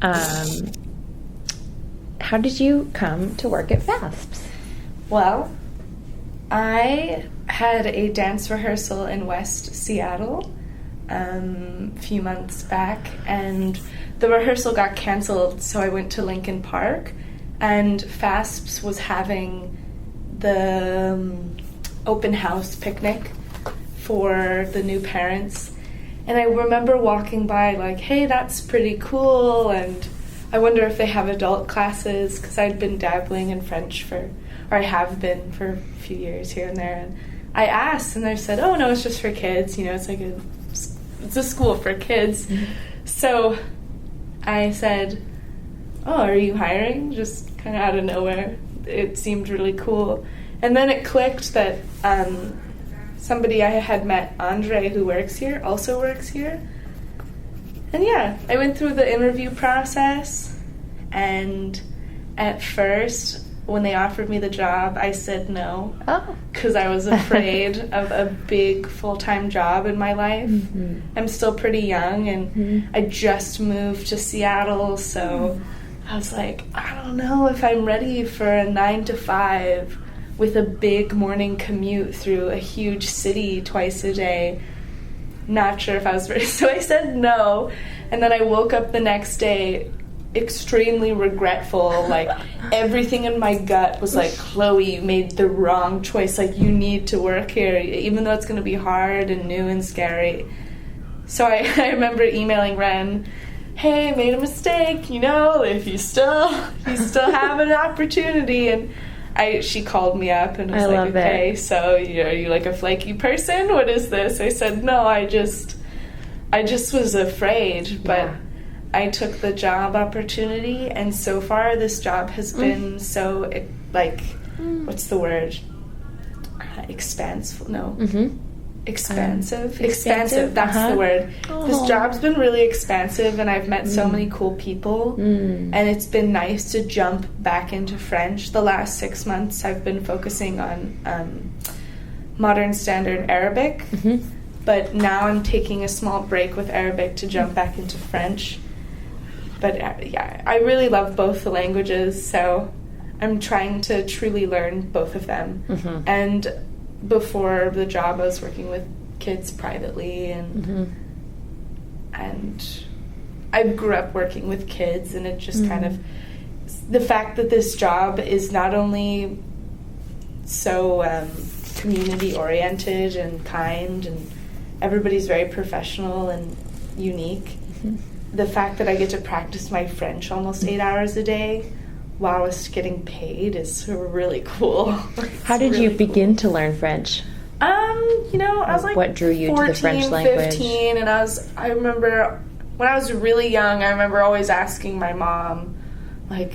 How did you come to work at FASPS? Well, I had a dance rehearsal in West Seattle a few months back, and the rehearsal got canceled, so I went to Lincoln Park, and FASPS was having the open house picnic for the new parents. And I remember walking by like, hey, that's pretty cool, and I wonder if they have adult classes, because I'd been dabbling in French I have been for a few years here and there. And I asked, and they said, oh, no, it's just for kids. You know, it's like it's a school for kids. Mm-hmm. So I said, oh, are you hiring? Just kind of out of nowhere. It seemed really cool. And then it clicked that somebody I had met, Andre, who works here, also works here. And yeah, I went through the interview process, and at first, when they offered me the job, I said no. Oh. Because I was afraid of a big full-time job in my life. Mm-hmm. I'm still pretty young, and I just moved to Seattle, so I was like, I don't know if I'm ready for a 9-to-5 with a big morning commute through a huge city twice a day. Not sure if I was ready, so I said no. And then I woke up the next day extremely regretful. Like, everything in my gut was like, Chloe, you made the wrong choice. Like, you need to work here, even though it's going to be hard and new and scary. So I remember emailing Ren, hey, made a mistake, you know, if you still have an opportunity. And she called me up and was like, okay, so are you like a flaky person? What is this? I said, no, I just was afraid, but I took the job opportunity, and so far this job has been so, what's the word? Expansive? No. Expansive? Expansive, that's the word. Oh. This job's been really expansive, and I've met so many cool people, and it's been nice to jump back into French. The last 6 months I've been focusing on modern standard Arabic, but now I'm taking a small break with Arabic to jump back into French. But yeah, I really love both the languages, so I'm trying to truly learn both of them. And before the job, I was working with kids privately, and I grew up working with kids, and it just kind of, the fact that this job is not only so community oriented and kind, and everybody's very professional and unique. The fact that I get to practice my French almost 8 hours a day while I was getting paid is really cool. How did you begin to learn French? I was like, what drew you 14, to the French language? 15, and I remember when I was really young, I remember always asking my mom, like,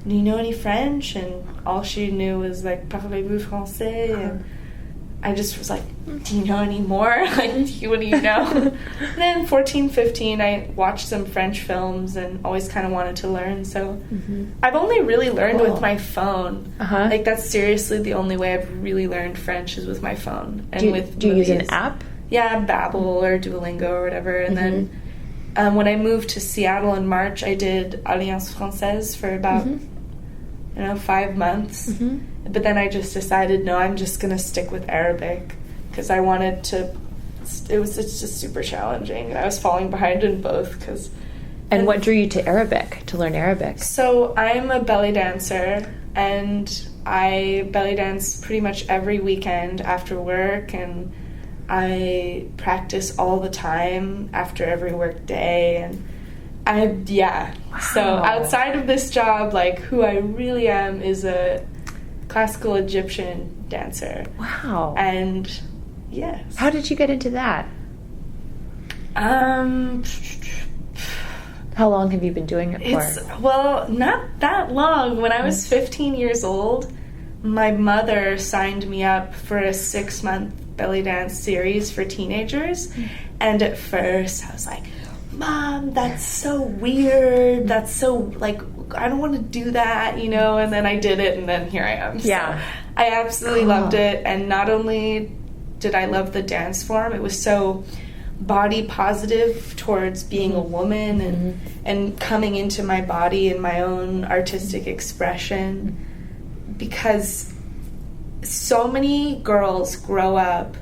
do you know any French? And all she knew was like, parlez-vous français? And I just was like, do you know any more? Like, what do you know? And then 14, 15, I watched some French films and always kind of wanted to learn. So I've only really learned with my phone. Like, that's seriously the only way I've really learned French is with my phone. And do you use an app? Yeah, Babbel or Duolingo or whatever. And then when I moved to Seattle in March, I did Alliance Française for about 5 months. But then I just decided, no, I'm just going to stick with Arabic, because I wanted to, it's just super challenging, and I was falling behind in both. And what drew you to Arabic, to learn Arabic? So I'm a belly dancer, and I belly dance pretty much every weekend after work, and I practice all the time after every work day, and Wow. So outside of this job, like, who I really am is a classical Egyptian dancer. Wow. And yes. How did you get into that? How long have you been doing it for? Well, not that long. When I was 15 years old, my mother signed me up for a 6-month belly dance series for teenagers. And at first I was like, Mom, that's so weird. That's so, like, I don't want to do that, and then I did it, and then here I am. Yeah. So I absolutely loved it, and not only did I love the dance form, it was so body positive towards being a woman and coming into my body and my own artistic expression, because so many girls grow up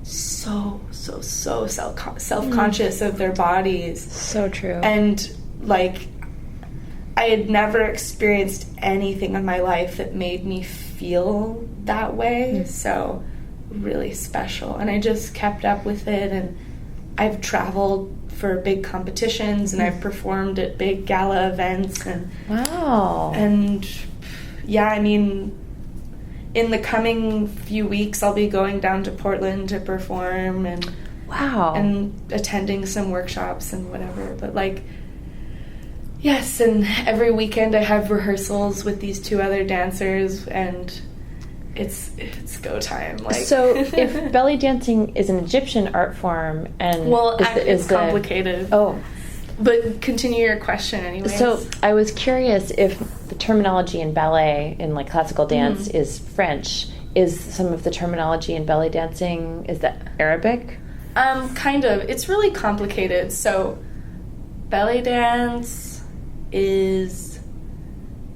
so self-conscious of their bodies. So true. And like, I had never experienced anything in my life that made me feel that way. So really special. And I just kept up with it, and I've traveled for big competitions, and I've performed at big gala events, and wow. And yeah, I mean, in the coming few weeks I'll be going down to Portland to perform, and wow, and attending some workshops and whatever. But like, yes, and every weekend I have rehearsals with these two other dancers, and it's go time. Like, so if belly dancing is an Egyptian art form, and it's complicated. But continue your question anyway. So I was curious if the terminology in ballet, in like classical dance, is French. Is some of the terminology in belly dancing, is that Arabic? Kind of. It's really complicated. So belly dance is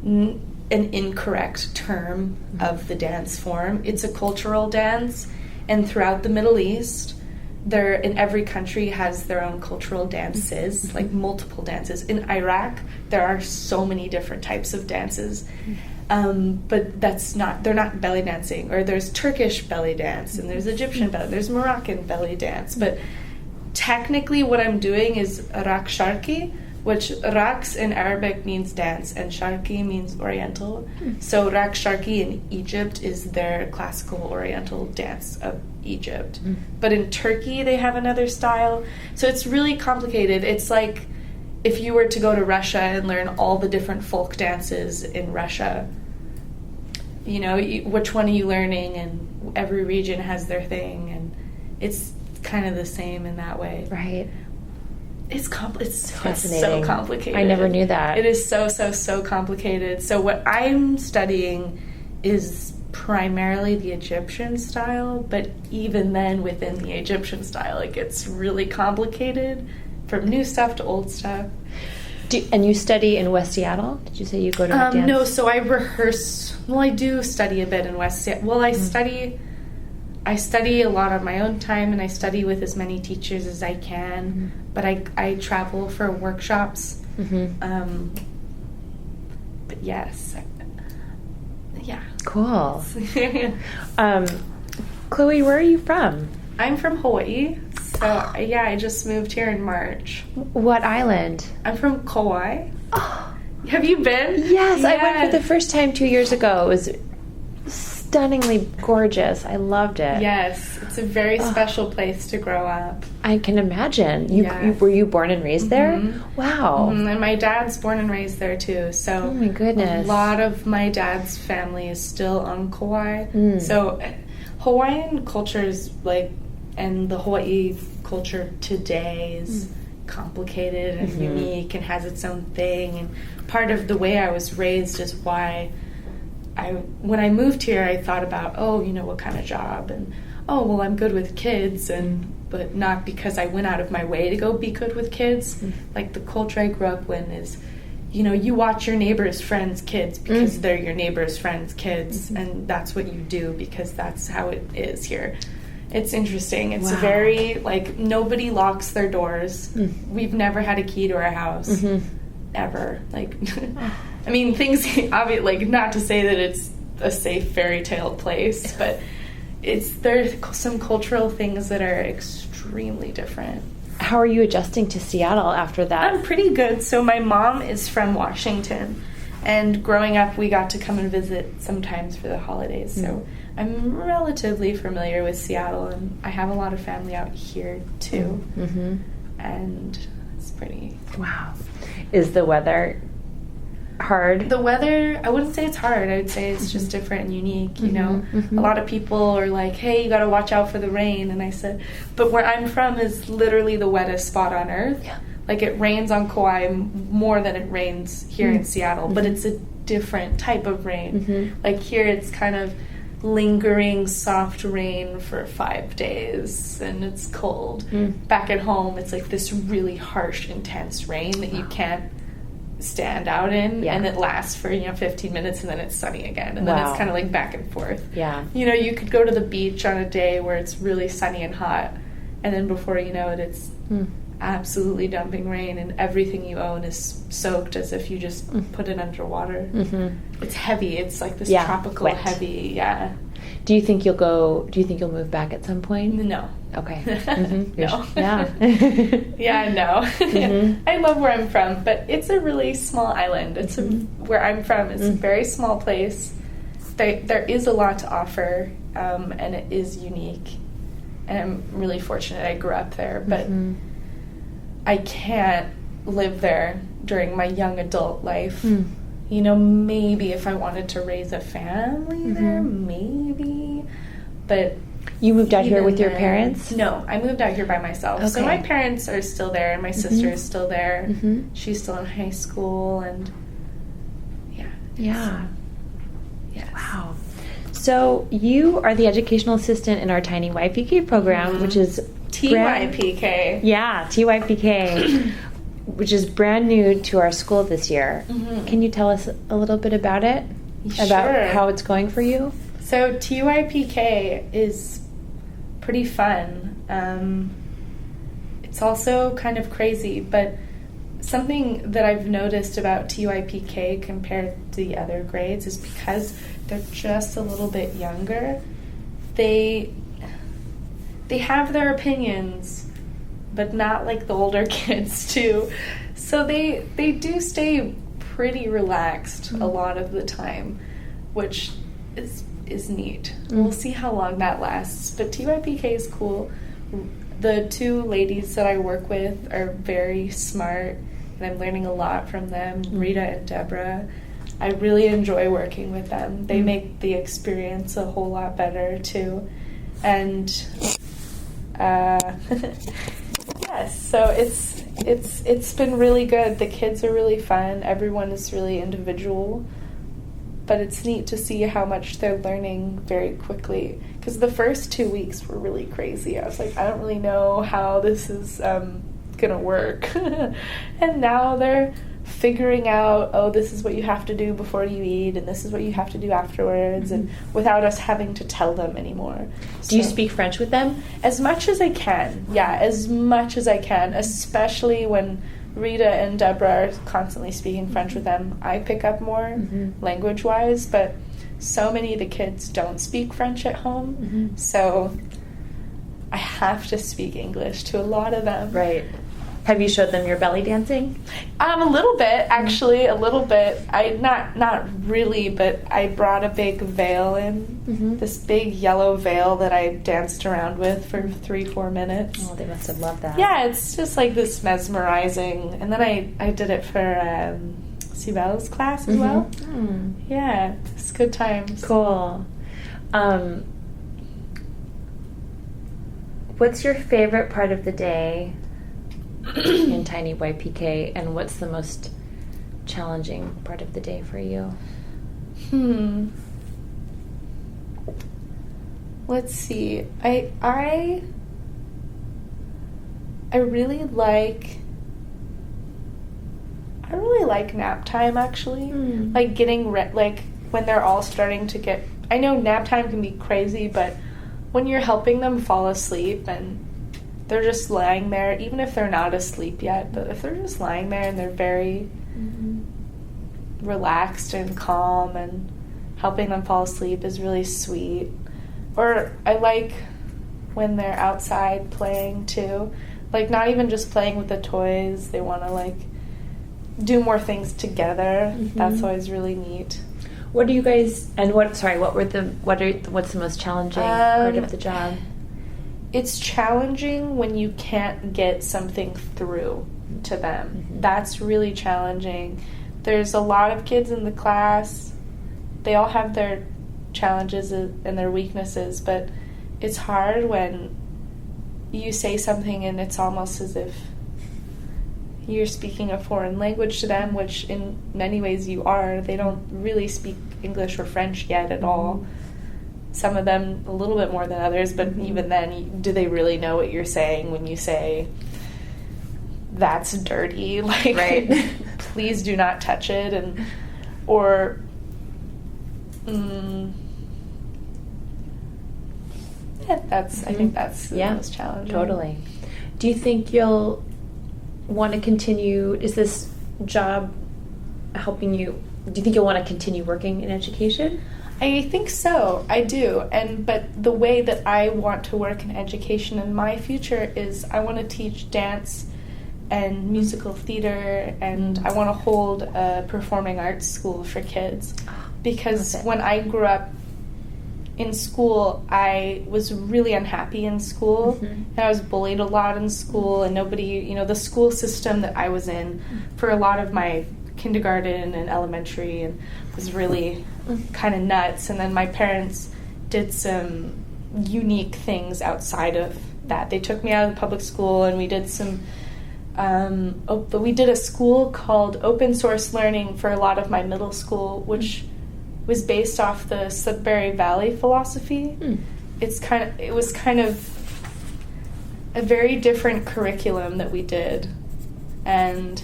an incorrect term of the dance form. It's a cultural dance, and throughout the Middle East, in every country has their own cultural dances, like multiple dances. In Iraq, there are so many different types of dances, but they're not belly dancing. Or there's Turkish belly dance, and there's Egyptian belly, there's Moroccan belly dance. But technically what I'm doing is raqs sharqi, which raqs in Arabic means dance, and sharqi means oriental. So raqs sharqi in Egypt is their classical oriental dance of Egypt. But in Turkey they have another style. So it's really complicated. It's like if you were to go to Russia and learn all the different folk dances in Russia, you know, which one are you learning, and every region has their thing, and it's kind of the same in that way. Right. It's fascinating. So complicated. I never knew that. It is so complicated. So what I'm studying is primarily the Egyptian style, but even then within the Egyptian style it gets really complicated, from new stuff to old stuff. And you study in West Seattle? Did you say you go to dance? No, so I rehearse. Well, I do study a bit in West Seattle. Well, I study a lot on my own time, and I study with as many teachers as I can, but I travel for workshops. But yes. Yeah. Cool. Chloe, where are you from? I'm from Hawaii. So, yeah, I just moved here in March. What island? I'm from Kauai. Oh. Have you been? Yes, I went for the first time 2 years ago. It was stunningly gorgeous. I loved it. Yes, it's a very special place to grow up. I can imagine. Were you born and raised there? Wow. And my dad's born and raised there too. So oh my goodness. A lot of my dad's family is still on Kauai. So Hawaiian culture is like, and the Hawaii culture today is complicated and unique and has its own thing. And part of the way I was raised is why when I moved here, I thought about, what kind of job? And, I'm good with kids, but not because I went out of my way to go be good with kids. Like, the culture I grew up in is, you watch your neighbor's friends' kids because they're your neighbor's friends' kids, and that's what you do because that's how it is here. It's interesting. It's very, like, nobody locks their doors. We've never had a key to our house. Ever. Like, I mean, things, obviously, like, not to say that it's a safe fairy tale place, but there's some cultural things that are extremely different. How are you adjusting to Seattle after that? I'm pretty good. So my mom is from Washington, and growing up we got to come and visit sometimes for the holidays. So I'm relatively familiar with Seattle, and I have a lot of family out here too. And it's pretty... Wow. Is the weather hard? The weather, I wouldn't say it's hard. I would say it's just different and unique, you know. A lot of people are like, hey, you got to watch out for the rain. And I said, but where I'm from is literally the wettest spot on earth. Yeah. Like, it rains on Kauai more than it rains here in Seattle, but it's a different type of rain. Like, here it's kind of lingering soft rain for 5 days and it's cold. Back at home, it's like this really harsh, intense rain that you can't stand out in, and it lasts for 15 minutes and then it's sunny again, and then it's kind of like back and forth. You could go to the beach on a day where it's really sunny and hot, and then before you know it, it's absolutely dumping rain and everything you own is soaked as if you just put it underwater. It's heavy. It's like this tropical wet. Heavy. Do you think you'll move back at some point? No. Okay. No. No. I love where I'm from, but it's a really small island. It's where I'm from. It's a very small place. There is a lot to offer, and it is unique. And I'm really fortunate I grew up there, but I can't live there during my young adult life. Maybe if I wanted to raise a family there, maybe. But you moved out here with your parents? No, I moved out here by myself. Okay. So my parents are still there, and my sister is still there. She's still in high school, and Yes. Wow. So you are the educational assistant in our Tiny YPK program, which is TYPK. TYPK, which is brand new to our school this year. Can you tell us a little bit about it? Sure. About how it's going for you? So TYPK is pretty fun. It's also kind of crazy, but something that I've noticed about TYPK compared to the other grades is because they're just a little bit younger, they have their opinions, but not like the older kids do. So they do stay pretty relaxed a lot of the time, which is neat. We'll see how long that lasts. But TYPK is cool. The two ladies that I work with are very smart, and I'm learning a lot from them, Rita and Deborah. I really enjoy working with them. They make the experience a whole lot better too. And yes, so it's been really good. The kids are really fun. Everyone is really individual. But it's neat to see how much they're learning very quickly. Because the first 2 weeks were really crazy. I was like, I don't really know how this is going to work. And now they're figuring out, oh, this is what you have to do before you eat, and this is what you have to do afterwards, and without us having to tell them anymore. Do you speak French with them? As much as I can. Yeah, as much as I can, especially when Rita and Deborah are constantly speaking French with them. I pick up more language-wise, but so many of the kids don't speak French at home, so I have to speak English to a lot of them. Right. Have you showed them your belly dancing? A little bit, actually, a little bit. Not really, but I brought a big veil in, this big yellow veil that I danced around with for 3-4 minutes. Oh, they must have loved that. Yeah, it's just like this mesmerizing. And then I did it for Sibel's class as well. Yeah, it's good times. Cool. What's your favorite part of the day in Tiny YPK, and what's the most challenging part of the day for you? Let's see. I really like nap time, actually. Like getting like when they're all starting to get, I know nap time can be crazy, but when you're helping them fall asleep and they're just lying there, even if they're not asleep yet, but if they're just lying there and they're very relaxed and calm, and helping them fall asleep is really sweet. Or I like when they're outside playing too. Like not even just playing with the toys, they want to like do more things together. That's always really neat. What do you guys, and what's the most challenging part of the job? It's challenging when you can't get something through to them. That's really challenging. There's a lot of kids in the class. They all have their challenges and their weaknesses, but it's hard when you say something and it's almost as if you're speaking a foreign language to them, which in many ways you are. They don't really speak English or French yet at all. some of them a little bit more than others, but even then, do they really know what you're saying when you say, that's dirty, like, Right. please do not touch it, or I think that's the most challenging. Totally. Do you think you'll want to continue, is this job helping you, do you think you'll want to continue working in education? I think so. I do. But the way that I want to work in education in my future is I want to teach dance and musical theater, and I want to hold a performing arts school for kids. Because when I grew up in school, I was really unhappy in school, and I was bullied a lot in school, and nobody, the school system that I was in for a lot of my kindergarten and elementary and was really kind of nuts. And then my parents did some unique things outside of that. They took me out of the public school, and we did some we did a school called Open Source Learning for a lot of my middle school, which was based off the Sudbury Valley philosophy. It was kind of a very different curriculum that we did, and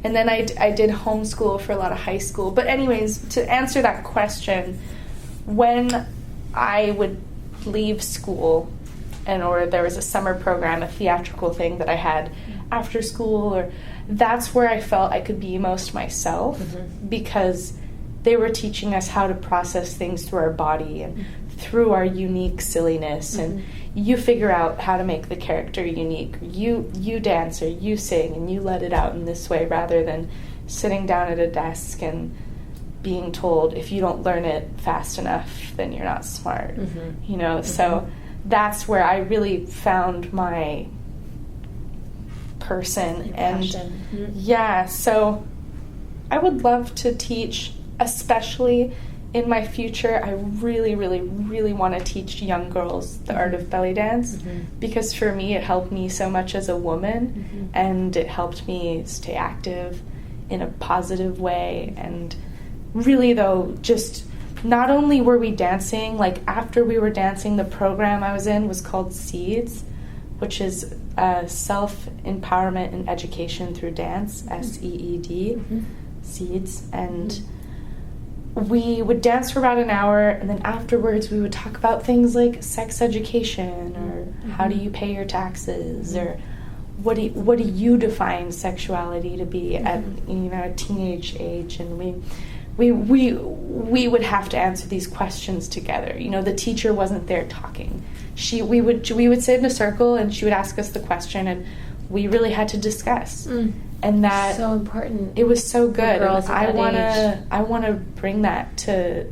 then I did homeschool for a lot of high school. But anyways, to answer that question, when I would leave school, or there was a summer program, a theatrical thing that I had after school, or that's where I felt I could be most myself, because they were teaching us how to process things through our body and through our unique silliness, and you figure out how to make the character unique. You dance or you sing, and you let it out in this way, rather than sitting down at a desk and being told, if you don't learn it fast enough, then you're not smart. So that's where I really found my person. And so I would love to teach, especially in my future. I really, really, really want to teach young girls the art of belly dance, because for me it helped me so much as a woman, and it helped me stay active in a positive way. And really, though, just not only were we dancing, like after we were dancing, the program I was in was called SEEDS, which is Self-Empowerment and Education Through Dance, SEED, SEEDS. And we would dance for about an hour, and then afterwards we would talk about things like sex education, or how do you pay your taxes, or what do you define sexuality to be at a teenage age. And we would have to answer these questions together. The teacher wasn't there talking. We would sit in a circle, and she would ask us the question, and we really had to discuss. And that so important. It was so good. Girls I want to bring that to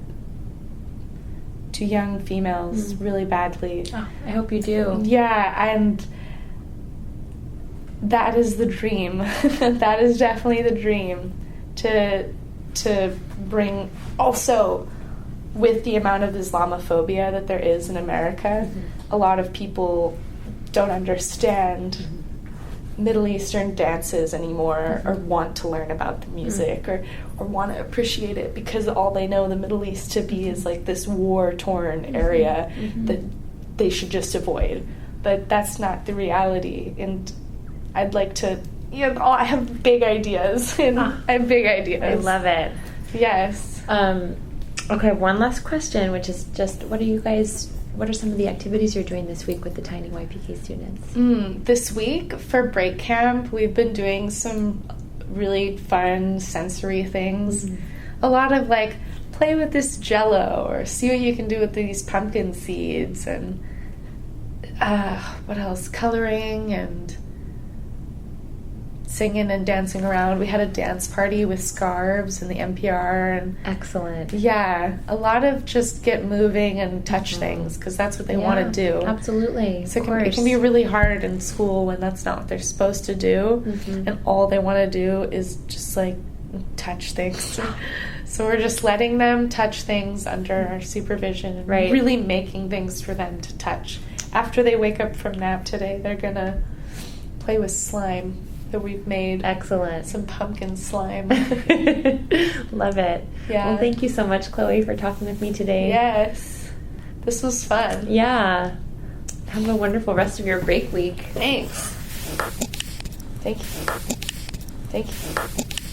young females really badly. Oh, I hope you do. Yeah, and that is the dream. That is definitely the dream, to bring, also with the amount of Islamophobia that there is in America, a lot of people don't understand Middle Eastern dances anymore, or want to learn about the music, or want to appreciate it, because all they know the Middle East to be is like this war-torn area that they should just avoid. But that's not the reality, and I'd like to, I have big ideas. I have big ideas. I love it. Yes. Okay, one last question, which is just, what are some of the activities you're doing this week with the Tiny YPK students? This week for break camp, we've been doing some really fun sensory things. A lot of like, play with this Jell-O, or see what you can do with these pumpkin seeds, and what else? Coloring and singing and dancing around. We had a dance party with scarves and the NPR. And excellent. Yeah, a lot of just get moving and touch things, because that's what they want to do. Absolutely. So it can be really hard in school when that's not what they're supposed to do, and all they want to do is just like touch things. So we're just letting them touch things under our supervision, and really making things for them to touch. After they wake up from nap today, they're gonna play with slime that we've made. Excellent. Some pumpkin slime. Love it. Yeah. Well, thank you so much, Chloe, for talking with me today. Yes. This was fun. Yeah. Have a wonderful rest of your break week. Thanks. Thank you. Thank you.